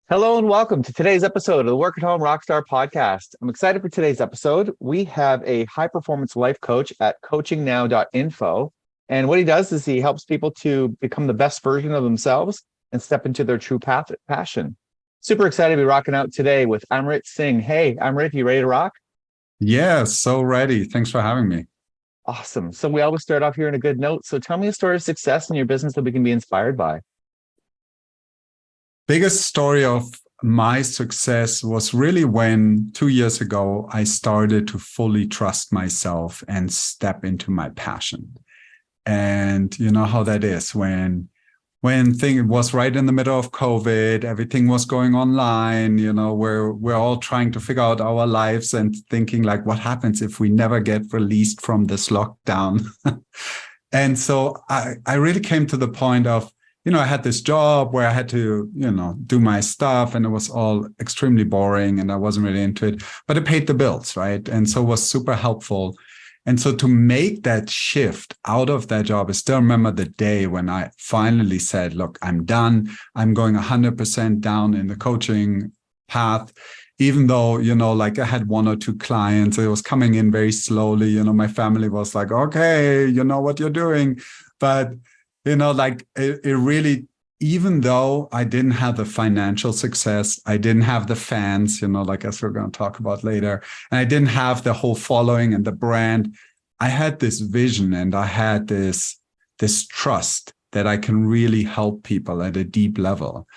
Hello and welcome to today's episode of the Work at Home Rockstar podcast. I'm excited for today's episode. We have a high performance life coach at coachingnow.info. And what he does is he helps people to become the best version of themselves and step into their true passion. Super excited to be rocking out today with Amrit Singh. Hey, Amrit, you ready to rock? Yeah, so ready. Thanks for having me. Awesome. So we always start off here in a good note. So tell me a story of success in your business that we can be inspired by. Biggest story of my success was really when 2 years ago, I started to fully trust myself and step into my passion. And you know how that is when thing was right in the middle of COVID, everything was going online, we're all trying to figure out our lives and thinking like, what happens if we never get released from this lockdown? And so I really came to the point of, I had this job where I had to, do my stuff, and it was all extremely boring and I wasn't really into it, but it paid the bills, right? And so it was super helpful. And so to make that shift out of that job, I still remember the day when I finally said, look, I'm done. I'm going 100% down in the coaching path. Even though, like I had one or two clients, it was coming in very slowly. My family was like, okay, you know what you're doing. But it really, even though I didn't have the financial success, I didn't have the fans, like as we're going to talk about later, and I didn't have the whole following and the brand. I had this vision and I had this trust that I can really help people at a deep level.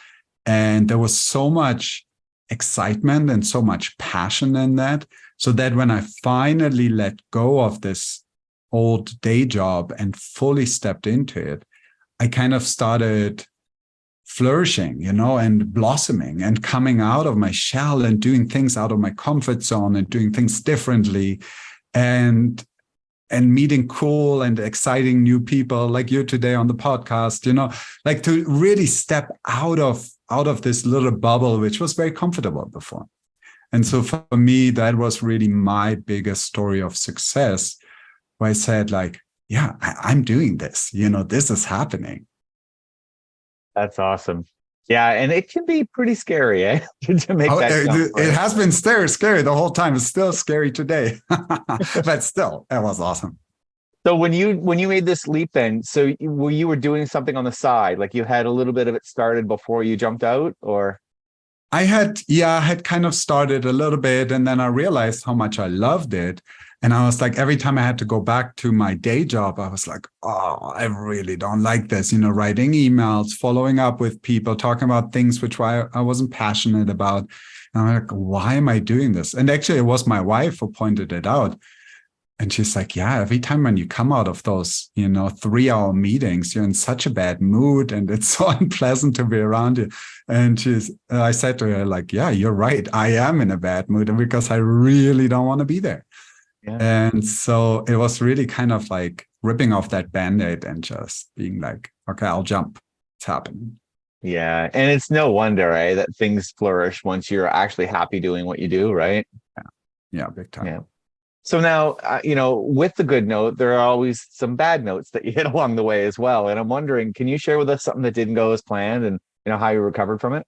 And there was so much excitement and so much passion in that, so that when I finally let go of this old day job and fully stepped into it, I kind of started flourishing, and blossoming and coming out of my shell and doing things out of my comfort zone and doing things differently and meeting cool and exciting new people like you today on the podcast, like to really step out of this little bubble, which was very comfortable before. And so for me, that was really my biggest story of success, where I said like, yeah, I'm doing this, this is happening. That's awesome. Yeah, and it can be pretty scary, eh? To make that jump, it has been scary the whole time. It's still scary today, but still, it was awesome. So when you made this leap, then, so you were doing something on the side, like you had a little bit of it started before you jumped out, or? I had kind of started a little bit, and then I realized how much I loved it. And I was like, every time I had to go back to my day job, I was like, oh, I really don't like this, writing emails, following up with people, talking about things which I wasn't passionate about. And I'm like, why am I doing this? And actually, it was my wife who pointed it out. And she's like, yeah, every time when you come out of those, 3-hour meetings, you're in such a bad mood and it's so unpleasant to be around you. And I said to her, like, yeah, you're right. I am in a bad mood because I really don't want to be there. Yeah. And so it was really kind of like ripping off that Band-Aid and just being like, okay, I'll jump. It's happening. Yeah. And it's no wonder, right, that things flourish once you're actually happy doing what you do, right? Yeah, big time. Yeah. So now, with the good note, there are always some bad notes that you hit along the way as well. And I'm wondering, can you share with us something that didn't go as planned and, how you recovered from it?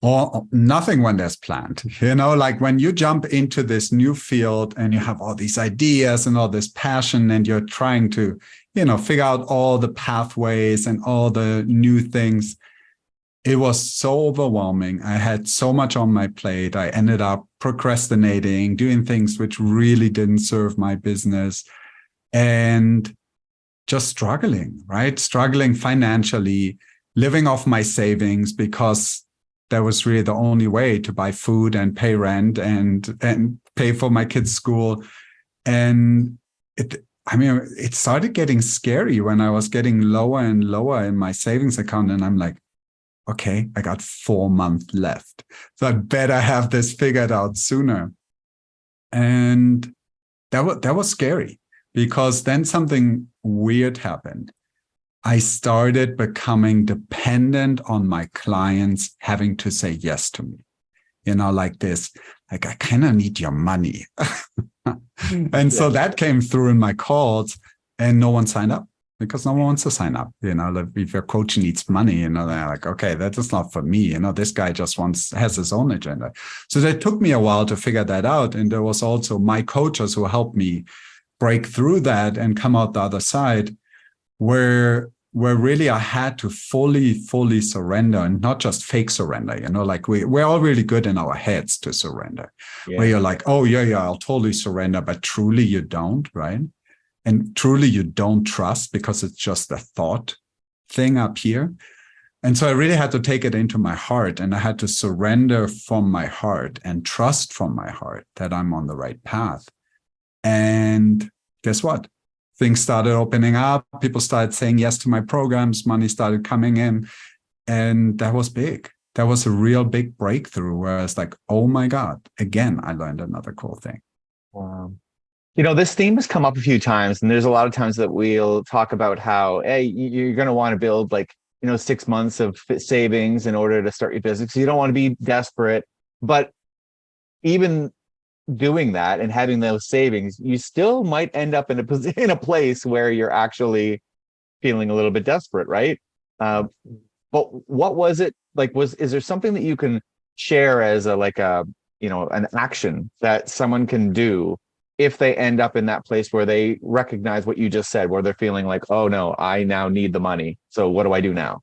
Or nothing went as planned, like when you jump into this new field and you have all these ideas and all this passion and you're trying to, figure out all the pathways and all the new things. It was so overwhelming. I had so much on my plate. I ended up procrastinating, doing things which really didn't serve my business, and just struggling, right? Struggling financially, living off my savings because that was really the only way to buy food and pay rent and pay for my kids' school. And it started getting scary when I was getting lower and lower in my savings account. And I'm like, okay, I got 4 months left, so I better have this figured out sooner. And that was scary, because then something weird happened. I started becoming dependent on my clients having to say yes to me, like this, like, I kind of need your money. And so that came through in my calls and no one signed up. because no one wants to sign up. Like if your coach needs money, they're like, okay, that is not for me. This guy just has his own agenda. So that took me a while to figure that out. And there was also my coaches who helped me break through that and come out the other side, where really I had to fully surrender, and not just fake surrender. Like we're all really good in our heads to surrender, where you're like, oh yeah, I'll totally surrender, but truly you don't, right? And truly you don't trust, because it's just a thought thing up here. And so I really had to take it into my heart, and I had to surrender from my heart and trust from my heart that I'm on the right path. And guess what? Things started opening up. People started saying yes to my programs. Money started coming in. And that was big. That was a real big breakthrough, where I was like, oh my God, again, I learned another cool thing. Wow. This theme has come up a few times, and there's a lot of times that we'll talk about how, hey, you're going to want to build 6 months of savings in order to start your business. So you don't want to be desperate, but even doing that and having those savings, you still might end up in a place where you're actually feeling a little bit desperate, right? But what was it like? Is there something that you can share as an action that someone can do if they end up in that place where they recognize what you just said, where they're feeling like, oh no, I now need the money. So what do I do now?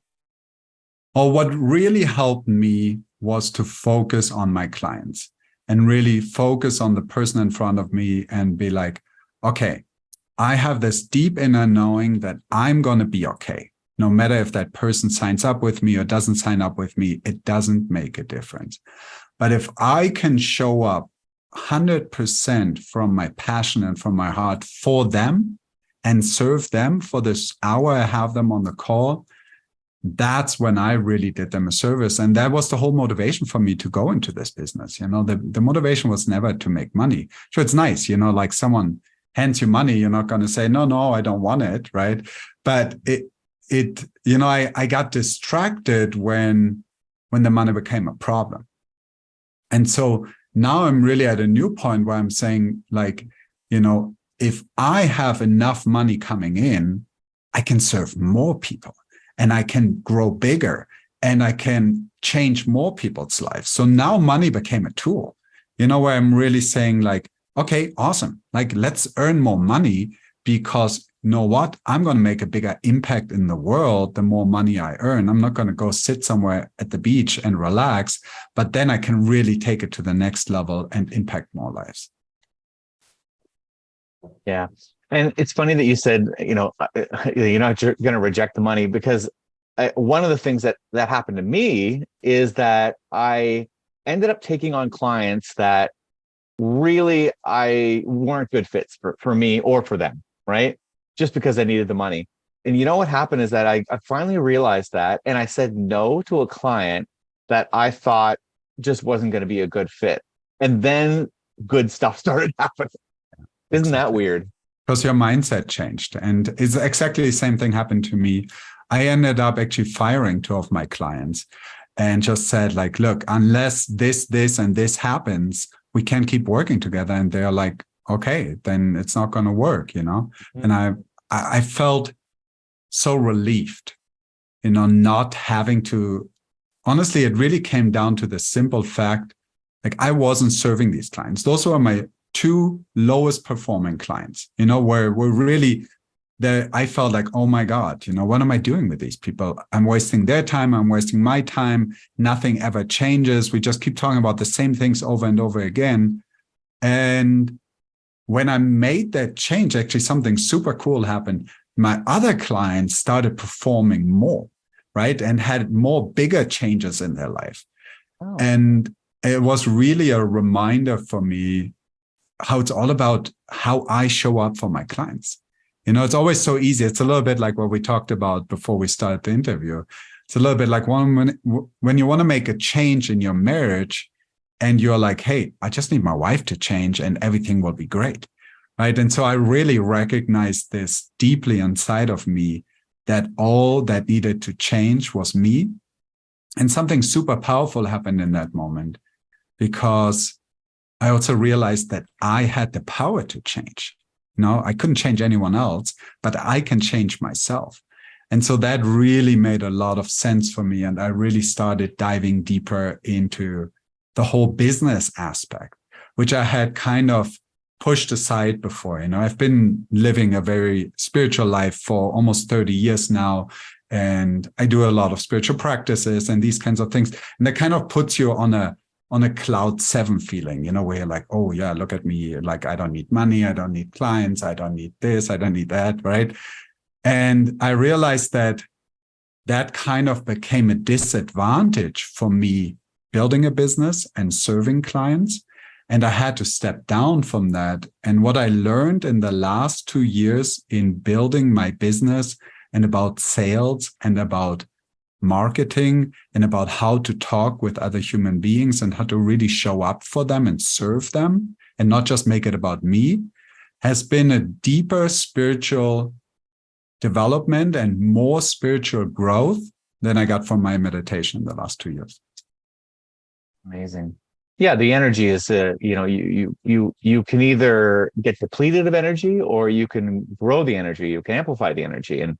Well, what really helped me was to focus on my clients and really focus on the person in front of me and be like, okay, I have this deep inner knowing that I'm going to be okay. No matter if that person signs up with me or doesn't sign up with me, it doesn't make a difference. But if I can show up 100% from my passion and from my heart for them and serve them for this hour I have them on the call, that's when I really did them a service. And that was the whole motivation for me to go into this business. The motivation was never to make money. Sure, it's nice, like someone hands you money, you're not going to say, no, I don't want it, right? But I got distracted when the money became a problem. And so now I'm really at a new point where I'm saying, if I have enough money coming in, I can serve more people and I can grow bigger and I can change more people's lives. So now money became a tool, where I'm really saying okay, awesome. Let's earn more money, because you know what? I'm going to make a bigger impact in the world the more money I earn. I'm not going to go sit somewhere at the beach and relax, but then I can really take it to the next level and impact more lives. Yeah. And it's funny that you said, you're not going to reject the money, because one of the things that happened to me is that I ended up taking on clients that really I weren't good fits for me or for them, right? Just because I needed the money. And you know what happened is that I finally realized that, and I said no to a client that I thought just wasn't going to be a good fit. And then good stuff started happening. Isn't that weird? Because your mindset changed. And it's exactly the same thing happened to me. I ended up actually firing 2 of my clients and just said, look, unless this, and this happens, we can't keep working together. And they're like, okay, then it's not going to work, Mm-hmm. And I felt so relieved, not having to, honestly, it really came down to the simple fact, I wasn't serving these clients. Those were my 2 lowest performing clients, where really there, I felt like, oh my God, what am I doing with these people? I'm wasting their time. I'm wasting my time. Nothing ever changes. We just keep talking about the same things over and over again. And when I made that change, actually something super cool happened. My other clients started performing more, right? And had more bigger changes in their life. Oh. And it was really a reminder for me how it's all about how I show up for my clients. It's always so easy. It's a little bit like what we talked about before we started the interview. It's a little bit like when you want to make a change in your marriage and you're like, hey, I just need my wife to change and everything will be great, right? And so I really recognized this deeply inside of me, that all that needed to change was me. And something super powerful happened in that moment, because I also realized that I had the power to change. No, I couldn't change anyone else, but I can change myself. And so that really made a lot of sense for me. And I really started diving deeper into the whole business aspect, which I had kind of pushed aside before. I've been living a very spiritual life for almost 30 years now. And I do a lot of spiritual practices and these kinds of things. And that kind of puts you on a cloud 7 feeling, where you're like, oh yeah, look at me. Like, I don't need money. I don't need clients. I don't need this. I don't need that. Right. And I realized that kind of became a disadvantage for me building a business and serving clients. And I had to step down from that. And what I learned in the last 2 years in building my business and about sales and about marketing and about how to talk with other human beings and how to really show up for them and serve them and not just make it about me has been a deeper spiritual development and more spiritual growth than I got from my meditation in the last 2 years. Amazing. Yeah, the energy is, you can either get depleted of energy or you can grow the energy. You can amplify the energy, and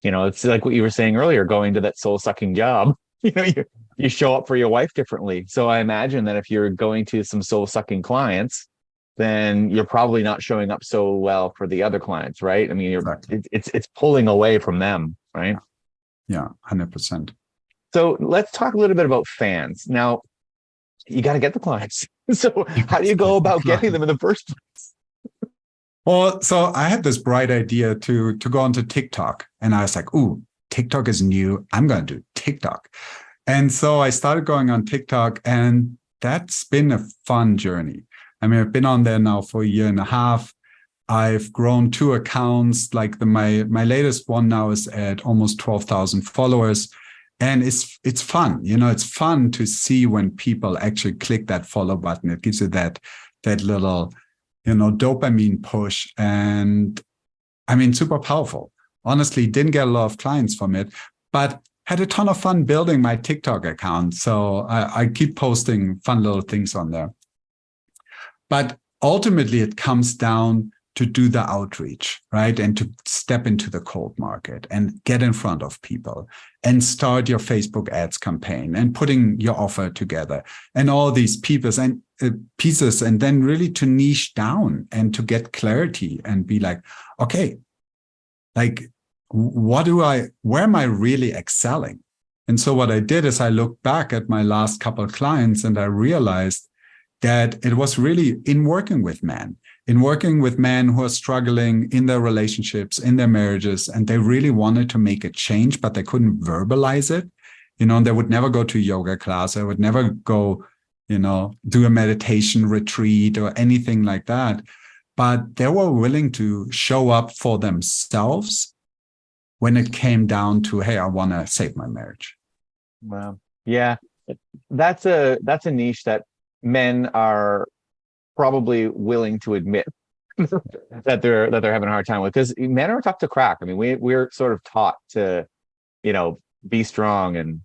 it's like what you were saying earlier, going to that soul sucking job. You show up for your wife differently. So I imagine that if you're going to some soul sucking clients, then you're probably not showing up so well for the other clients, right? I mean, Exactly. it's pulling away from them, right? Yeah, 100%. So let's talk a little bit about fans. Now, you got to get the clients. So how do you go about getting them in the first place? Well, so I had this bright idea to go onto TikTok, and I was like, ooh, TikTok is new. I'm going to do TikTok. And so I started going on TikTok, and that's been a fun journey. I mean, I've been on there now for a year and a half. I've grown 2 accounts. Like my latest one now is at almost 12,000 followers. And it's fun. It's fun to see when people actually click that follow button. It gives you that little, dopamine push. And I mean, super powerful. Honestly, didn't get a lot of clients from it, but had a ton of fun building my TikTok account. So I keep posting fun little things on there. But ultimately, it comes down to do the outreach, right? And to step into the cold market and get in front of people and start your Facebook ads campaign and putting your offer together and all these pieces and then really to niche down and to get clarity and be like, okay, like, where am I really excelling? And so what I did is I looked back at my last couple of clients and I realized that it was really in working with men who are struggling in their relationships, in their marriages, and they really wanted to make a change, but they couldn't verbalize it. And they would never go to a yoga class. They would never go, do a meditation retreat or anything like that. But they were willing to show up for themselves when it came down to, hey, I want to save my marriage. Wow. Yeah. That's a niche that men are probably willing to admit that they're having a hard time with, because men are tough to crack. I mean, we're sort of taught to, be strong and,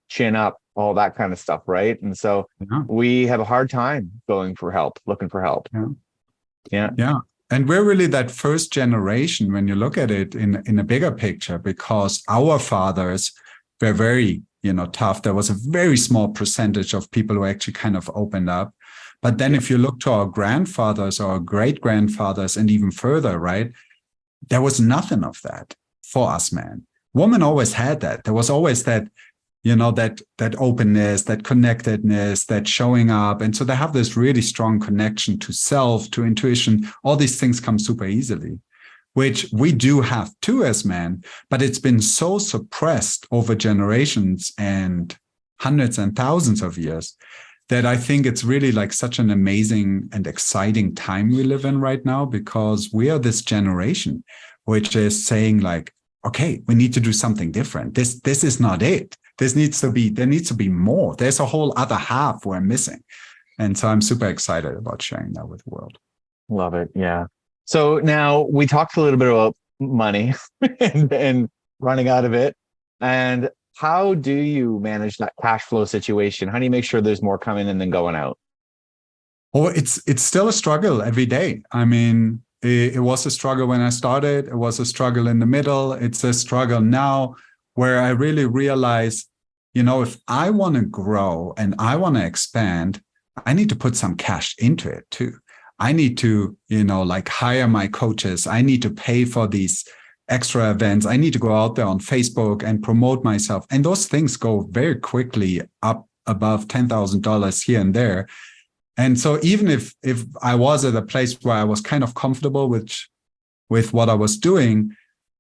chin up, all that kind of stuff, right? And so we have a hard time looking for help. Yeah. And we're really that first generation when you look at it in a bigger picture, because our fathers were very, tough. There was a very small percentage of people who actually kind of opened up. But then if you look to our grandfathers or great grandfathers and even further, right, there was nothing of that for us men. Women always had that. There was always that, that openness, that connectedness, that showing up. And so they have this really strong connection to self, to intuition. All these things come super easily, which we do have too as men, but it's been so suppressed over generations and hundreds and thousands of years that I think it's really like such an amazing and exciting time we live in right now, because we are this generation which is saying like, okay, we need to do something different. This is not it. There needs to be more. There's a whole other half we're missing. And so I'm super excited about sharing that with the world. Love it. Yeah. So now we talked a little bit about money and running out of it. And how do you manage that cash flow situation? How do you make sure there's more coming in than going out? Well, it's still a struggle every day. I mean, it was a struggle when I started. It was a struggle in the middle. It's a struggle now where I really realize, if I want to grow and I want to expand, I need to put some cash into it too. I need to, hire my coaches. I need to pay for these extra events. I need to go out there on Facebook and promote myself. And those things go very quickly up above $10,000 here and there. And so even if I was at a place where I was kind of comfortable with what I was doing,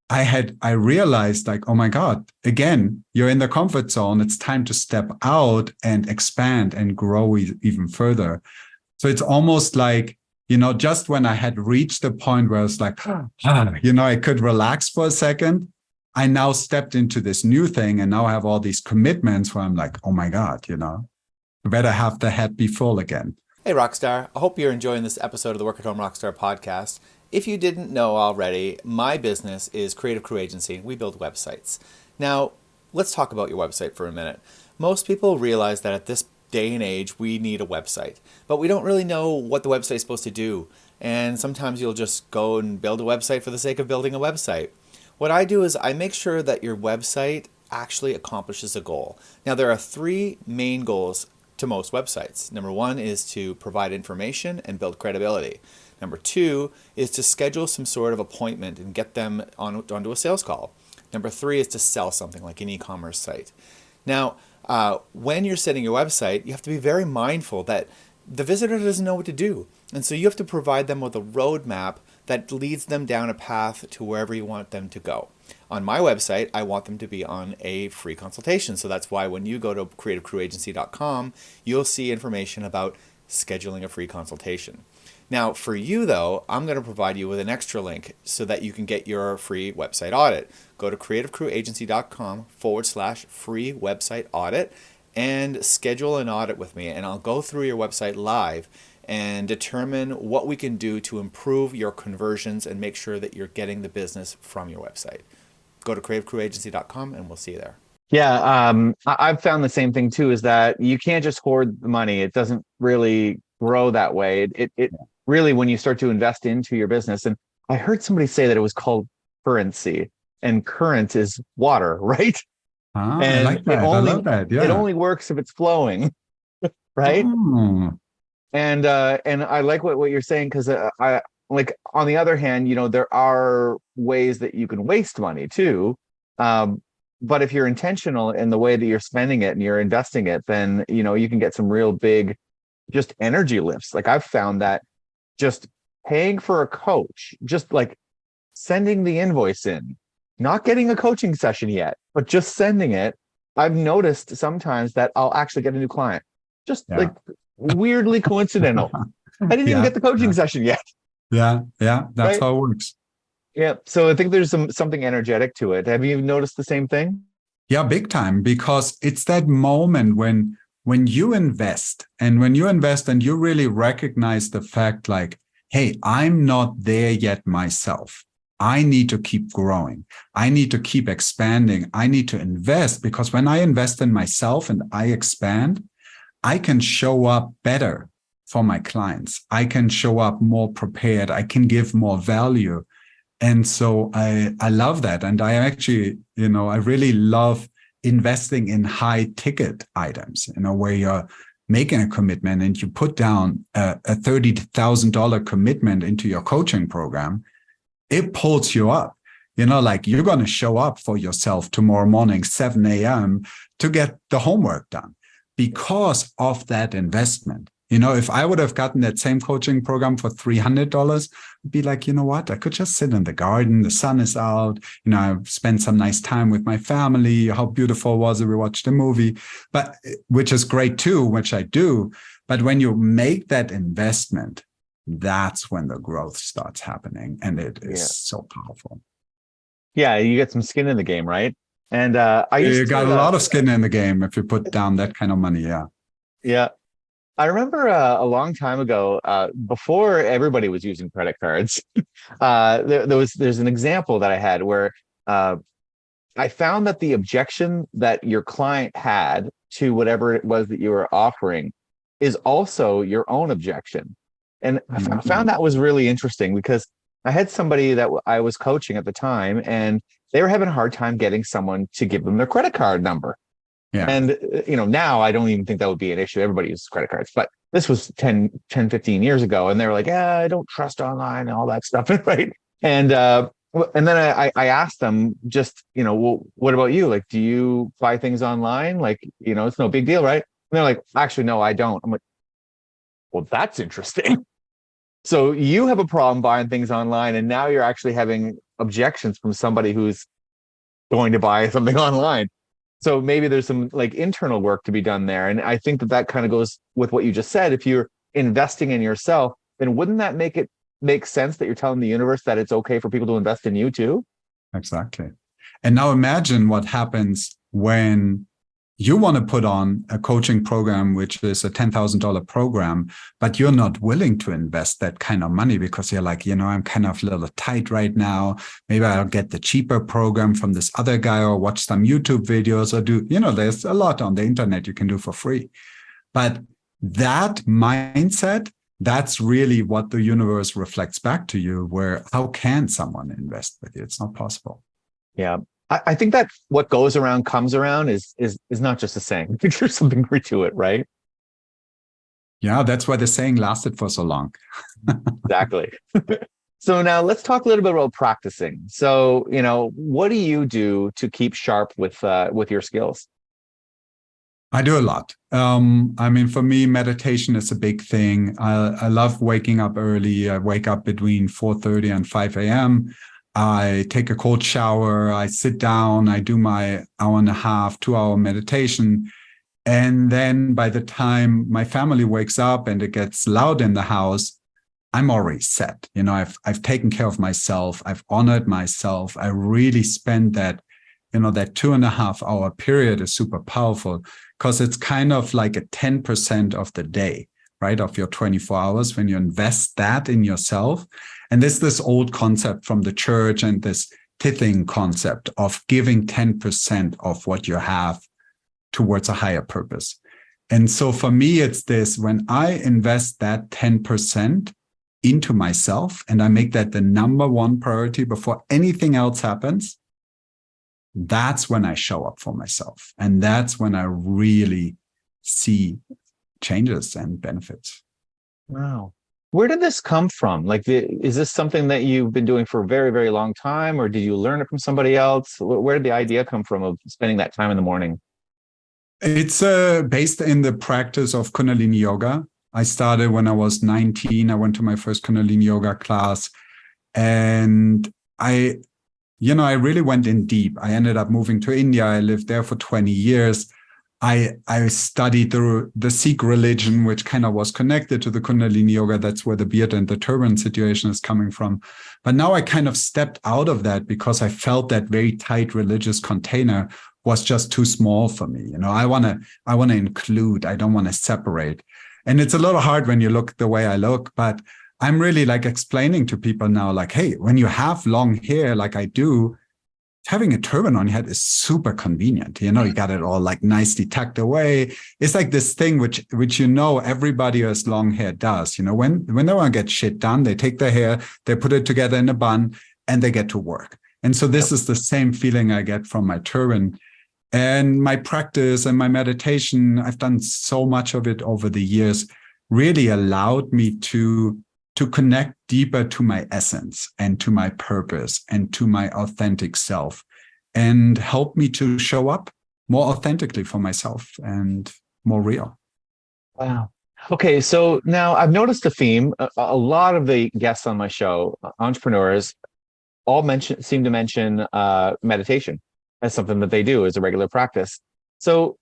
I realized like, oh my God, again, you're in the comfort zone. It's time to step out and expand and grow even further. So it's almost like, just when I had reached the point where it's like, I could relax for a second, I now stepped into this new thing and now I have all these commitments where I'm like, oh my God, I better have the head be full again. Hey, Rockstar. I hope you're enjoying this episode of the Work at Home Rockstar podcast. If you didn't know already, my business is Creative Crew Agency. We build websites. Now, let's talk about your website for a minute. Most people realize that at this day and age, we need a website, but we don't really know what the website is supposed to do. And sometimes you'll just go and build a website for the sake of building a website. What I do is I make sure that your website actually accomplishes a goal. Now, there are 3 main goals to most websites. Number 1 is to provide information and build credibility. Number 2 is to schedule some sort of appointment and get them onto a sales call. Number 3 is to sell something like an e-commerce site. Now, when you're setting your website, you have to be very mindful that the visitor doesn't know what to do. And so you have to provide them with a roadmap that leads them down a path to wherever you want them to go. On my website, I want them to be on a free consultation. So that's why when you go to creativecrewagency.com, you'll see information about scheduling a free consultation. Now, for you, though, I'm going to provide you with an extra link so that you can get your free website audit. Go to creativecrewagency.com/free website audit and schedule an audit with me, and I'll go through your website live and determine what we can do to improve your conversions and make sure that you're getting the business from your website. Go to creativecrewagency.com and we'll see you there. Yeah, I've found the same thing too, is that you can't just hoard the money. It doesn't really grow that way. It really, when you start to invest into your business, and I heard somebody say that it was called currency, and current is water, right? Ah, And I like that. I love that. Yeah. It only works if it's flowing, right? And I like what you're saying, because I like, on the other hand, there are ways that you can waste money too. But if you're intentional in the way that you're spending it and you're investing it, then you can get some real big just energy lifts. Like, I've found that just paying for a coach, just like sending the invoice in, not getting a coaching session yet, but just sending it, I've noticed sometimes that I'll actually get a new client. Just like weirdly coincidental. I didn't even get the coaching session yet. Yeah. That's right? How it works. Yeah. So I think there's something energetic to it. Have you noticed the same thing? Yeah, big time, because it's that moment when you invest and you really recognize the fact like, hey, I'm not there yet myself. I need to keep growing. I need to keep expanding. I need to invest, because when I invest in myself and I expand, I can show up better for my clients. I can show up more prepared. I can give more value. And so I love that. And I actually, I really love investing in high ticket items, where you're making a commitment and you put down a $30,000 commitment into your coaching program. It pulls you up, like you're going to show up for yourself tomorrow morning, 7 a.m. to get the homework done because of that investment. If I would have gotten that same coaching program for $300, I'd be like, what? I could just sit in the garden. The sun is out. I've spent some nice time with my family. How beautiful was it? We watched a movie, but which is great too, which I do. But when you make that investment, that's when the growth starts happening. And it is so powerful. Yeah, you get some skin in the game, right? And you got a lot of skin in the game if you put down that kind of money. Yeah. Yeah. I remember a long time ago, before everybody was using credit cards, there's an example that I had where I found that the objection that your client had to whatever it was that you were offering is also your own objection. And I found that was really interesting, because I had somebody that I was coaching at the time, and they were having a hard time getting someone to give them their credit card number. Yeah. And, now I don't even think that would be an issue. Everybody uses credit cards, but this was 15 years ago. And they were like, yeah, I don't trust online and all that stuff. Right. And then I asked them just, well, what about you? Like, do you buy things online? Like, it's no big deal, right? And they're like, actually, no, I don't. I'm like, well, that's interesting. So you have a problem buying things online, and now you're actually having objections from somebody who's going to buy something online. So maybe there's some like internal work to be done there. And I think that kind of goes with what you just said. If you're investing in yourself, then wouldn't that make sense that you're telling the universe that it's okay for people to invest in you too? Exactly. And now imagine what happens when you want to put on a coaching program, which is a $10,000 program, but you're not willing to invest that kind of money because you're like, I'm kind of a little tight right now. Maybe I'll get the cheaper program from this other guy or watch some YouTube videos or there's a lot on the internet you can do for free. But that mindset, that's really what the universe reflects back to you, where how can someone invest with you? It's not possible. Yeah. I think that what goes around comes around is not just a saying. There's something more to it, right? Yeah, that's why the saying lasted for so long. Exactly. So now let's talk a little bit about practicing. So, what do you do to keep sharp with your skills? I do a lot. For me, meditation is a big thing. I love waking up early. I wake up between 4:30 and 5 a.m. I take a cold shower, I sit down, I do my 1.5, 2-hour meditation. And then by the time my family wakes up and it gets loud in the house, I'm already set. I've taken care of myself. I've honored myself. I really spend that 2.5-hour period is super powerful because it's kind of like a 10% of the day, right? Of your 24 hours when you invest that in yourself. And there's this old concept from the church and this tithing concept of giving 10% of what you have towards a higher purpose. And so for me, it's this: when I invest that 10% into myself and I make that the number one priority before anything else happens, that's when I show up for myself. And that's when I really see changes and benefits. Wow. Where did this come from? Like, is this something that you've been doing for a very, very long time, or did you learn it from somebody else? Where did the idea come from of spending that time in the morning? It's based in the practice of Kundalini Yoga. I started when I was 19. I went to my first Kundalini Yoga class, and I really went in deep. I ended up moving to India. I lived there for 20 years. I studied the Sikh religion, which kind of was connected to the Kundalini Yoga. That's where the beard and the turban situation is coming from. But now I kind of stepped out of that because I felt that very tight religious container was just too small for me. I want to include. I don't want to separate. And it's a little hard when you look the way I look, but I'm really like explaining to people now, like, hey, when you have long hair like I do, having a turban on your head is super convenient. You got it all like nicely tucked away. It's like this thing which everybody who has long hair does. When they want to get shit done, they take their hair, they put it together in a bun, and they get to work. And so this is the same feeling I get from my turban. And my practice and my meditation, I've done so much of it over the years, really allowed me to connect deeper to my essence and to my purpose and to my authentic self, and help me to show up more authentically for myself and more real. Wow. Okay, so now I've noticed a theme. A lot of the guests on my show, entrepreneurs, all seem to mention meditation as something that they do as a regular practice. So,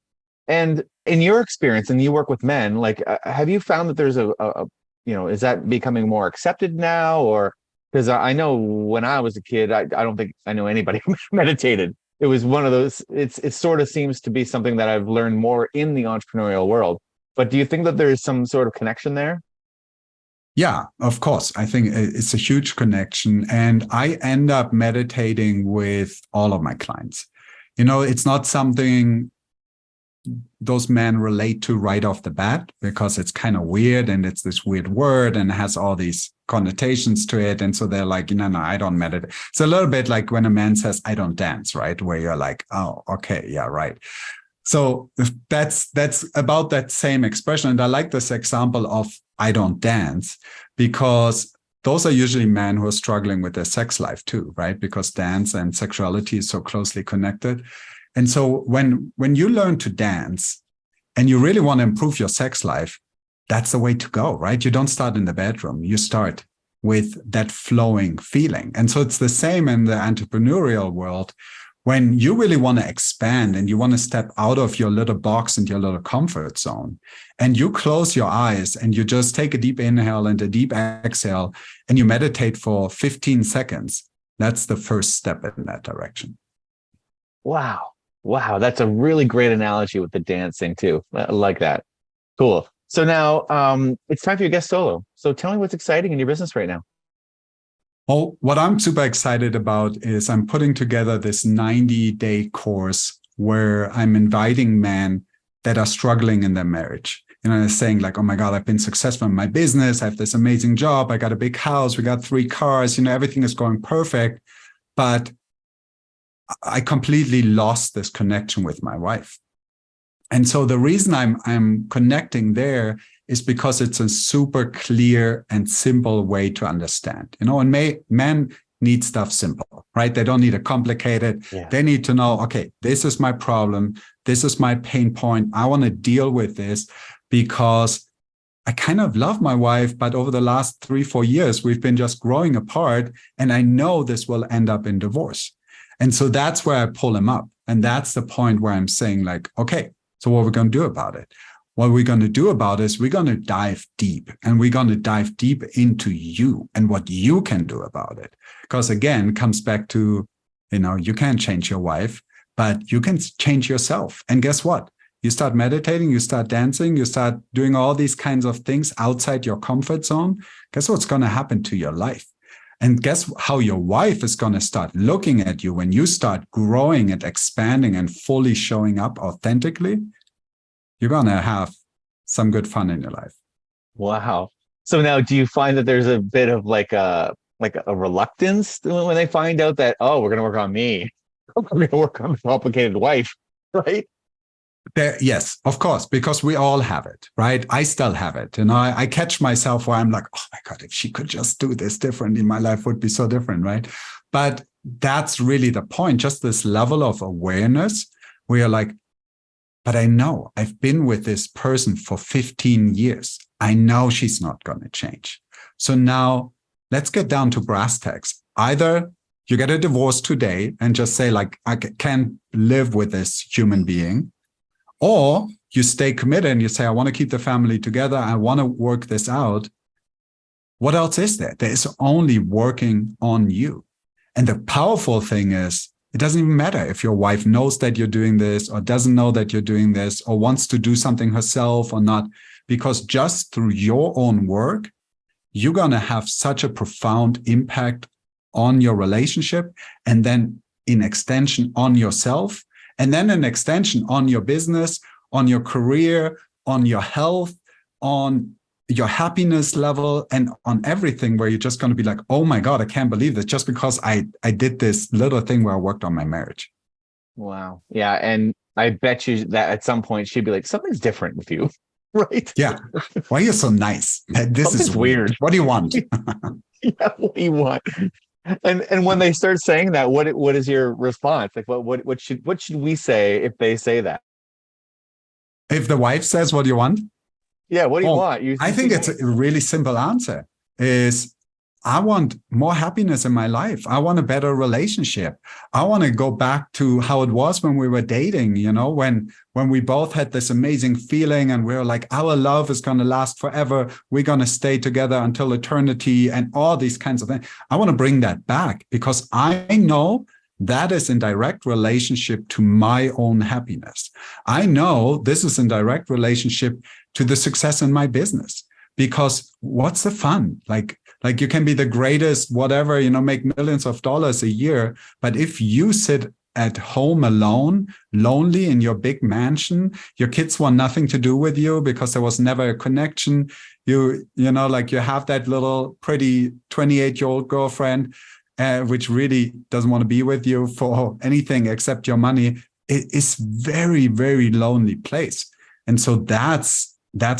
and in your experience, and you work with men, like, have you found that there's is that becoming more accepted now? Or because I know when I was a kid, I don't think I know anybody who meditated. It was one of those, it sort of seems to be something that I've learned more in the entrepreneurial world. But do you think that there's some sort of connection there? Yeah, of course. I think it's a huge connection. And I end up meditating with all of my clients. It's not something those men relate to right off the bat because it's kind of weird and it's this weird word and has all these connotations to it. And so they're like, no, I don't meditate. It's a little bit like when a man says, I don't dance, right? Where you're like, oh, okay, yeah, right. So that's about that same expression. And I like this example of I don't dance, because those are usually men who are struggling with their sex life too, right? Because dance and sexuality is so closely connected. And so when you learn to dance and you really want to improve your sex life, that's the way to go, right? You don't start in the bedroom. You start with that flowing feeling. And so it's the same in the entrepreneurial world. When you really want to expand and you want to step out of your little box and your little comfort zone, and you close your eyes and you just take a deep inhale and a deep exhale and you meditate for 15 seconds, that's the first step in that direction. Wow. Wow. That's a really great analogy with the dancing too. I like that. Cool. So now it's time for your guest solo. So tell me what's exciting in your business right now. Well, what I'm super excited about is I'm putting together this 90-day course where I'm inviting men that are struggling in their marriage. You know, they're saying like, oh my God, I've been successful in my business. I have this amazing job. I got a big house. We got 3 cars. You know, everything is going perfect. But I completely lost this connection with my wife. And so the reason I'm connecting there is because it's a super clear and simple way to understand. You know, and men need stuff simple, right? They don't need it complicated. Yeah. They need to know, okay, this is my problem. This is my pain point. I want to deal with this because I kind of love my wife, but over the last 3-4 years, we've been just growing apart. And I know this will end up in divorce. And so that's where I pull him up. And that's the point where I'm saying like, okay, so what are we going to do about it? What we're going to do about it is we're going to dive deep, and we're going to dive deep into you and what you can do about it. Because again, it comes back to, you know, you can't change your wife, but you can change yourself. And guess what? You start meditating, you start dancing, you start doing all these kinds of things outside your comfort zone. Guess what's going to happen to your life? And guess how your wife is going to start looking at you when you start growing and expanding and fully showing up authentically? You're going to have some good fun in your life. Wow. So now do you find that there's a bit of like a reluctance when they find out that, oh, we're going to work on me. We're going to work on the complicated wife, right? Yes, of course, because we all have it, right? I still have it. And I catch myself where I'm like, oh my God, if she could just do this differently, my life would be so different, right? But that's really the point, just this level of awareness where you're like, but I know I've been with this person for 15 years. I know she's not going to change. So now let's get down to brass tacks. Either you get a divorce today and just say like, I can't live with this human being, or you stay committed and you say, I want to keep the family together. I want to work this out. What else is there? There is only working on you. And the powerful thing is, it doesn't even matter if your wife knows that you're doing this or doesn't know that you're doing this or wants to do something herself or not, because just through your own work, you're going to have such a profound impact on your relationship, and then in extension on yourself, and then an extension on your business, on your career, on your health, on your happiness level, and on everything, where you're just going to be like, oh my God, I can't believe this, just because I did this little thing where I worked on my marriage. Wow. Yeah. And I bet you that at some point she'd be like, something's different with you, right? Yeah. Why are you so nice? This is weird. What do you want? Yeah, what do you want? And when they start saying that, what is your response? Like, what should we say if they say that? If the wife says, what do you want? Yeah, what do you want? I think it's a really simple answer is, I want more happiness in my life. I want a better relationship. I want to go back to how it was when we were dating, you know, when we both had this amazing feeling and we were like, our love is going to last forever. We're going to stay together until eternity and all these kinds of things. I want to bring that back because I know that is in direct relationship to my own happiness. I know this is in direct relationship to the success in my business, because what's the fun? Like you can be the greatest, whatever, you know, make millions of dollars a year. But if you sit at home alone, lonely in your big mansion. Your kids want nothing to do with you because there was never a connection. You know, like you have that little pretty 28-year-old girlfriend, which really doesn't want to be with you for anything except your money. It is very, very lonely place. And so that's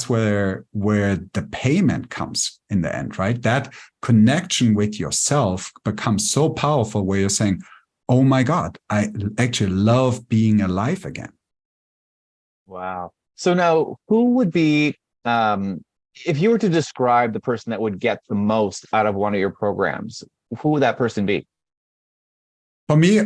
where the payment comes in the end, right? That connection with yourself becomes so powerful where you're saying, oh my God, I actually love being alive again. Wow. So now who would be, if you were to describe the person that would get the most out of one of your programs, who would that person be? For me,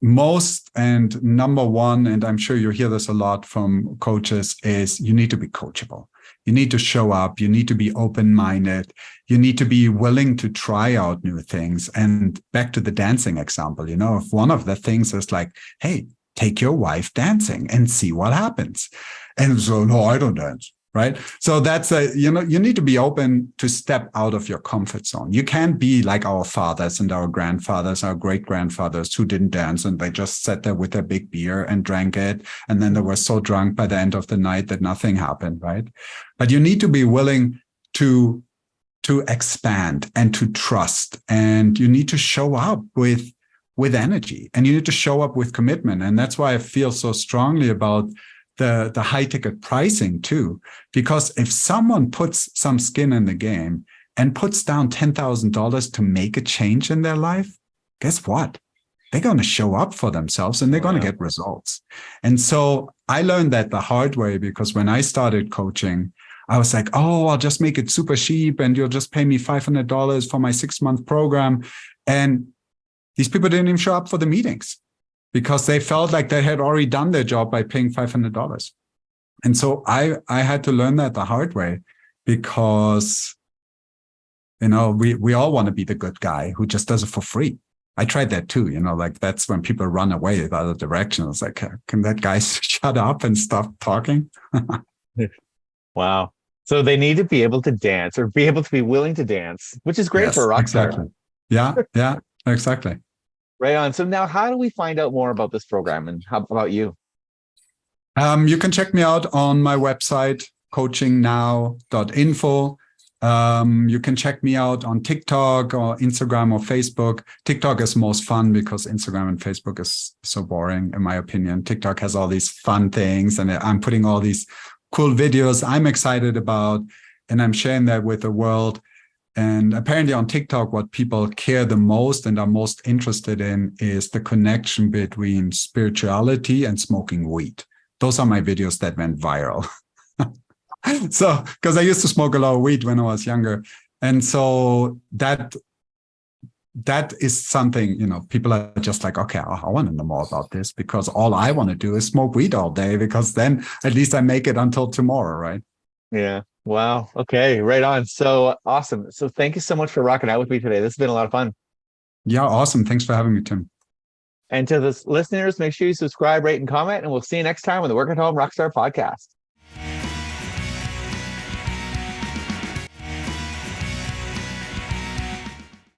most and number one, and I'm sure you hear this a lot from coaches, is you need to be coachable. You need to show up. You need to be open-minded. You need to be willing to try out new things. And back to the dancing example, if one of the things is like, hey, take your wife dancing and see what happens. And so, no, I don't dance. Right. So that's you need to be open to step out of your comfort zone. You can't be like our fathers and our grandfathers, our great grandfathers who didn't dance and they just sat there with their big beer and drank it. And then they were so drunk by the end of the night that nothing happened. Right. But you need to be willing to expand and to trust. And you need to show up with energy, and you need to show up with commitment. And that's why I feel so strongly about the high ticket pricing too, because if someone puts some skin in the game and puts down $10,000 to make a change in their life, guess what? They're going to show up for themselves and they're going to get results. And so I learned that the hard way, because when I started coaching, I was like, oh, I'll just make it super cheap and you'll just pay me $500 for my 6-month program. And these people didn't even show up for the meetings, because they felt like they had already done their job by paying $500. And so I had to learn that the hard way, because, we all want to be the good guy who just does it for free. I tried that too, like that's when people run away the other direction. It's like, can that guy shut up and stop talking? Wow. So they need to be able to dance, or be able to be willing to dance, which is great for a rock star. Exactly. Yeah, exactly. Right on. So now how do we find out more about this program, and how about you? You can check me out on my website, coachingnow.info. You can check me out on TikTok or Instagram or Facebook. TikTok is most fun because Instagram and Facebook is so boring, in my opinion. TikTok has all these fun things, and I'm putting all these cool videos I'm excited about, and I'm sharing that with the world. And apparently on TikTok, what people care the most and are most interested in is the connection between spirituality and smoking weed. Those are my videos that went viral. So, because I used to smoke a lot of weed when I was younger. And so that is something, people are just like, okay, I want to know more about this, because all I want to do is smoke weed all day, because then at least I make it until tomorrow, right? Yeah. Wow. Okay. Right on. So awesome. So thank you so much for rocking out with me today. This has been a lot of fun. Yeah. Awesome. Thanks for having me, Tim. And to the listeners, make sure you subscribe, rate, and comment, and we'll see you next time on the Work at Home Rockstar podcast.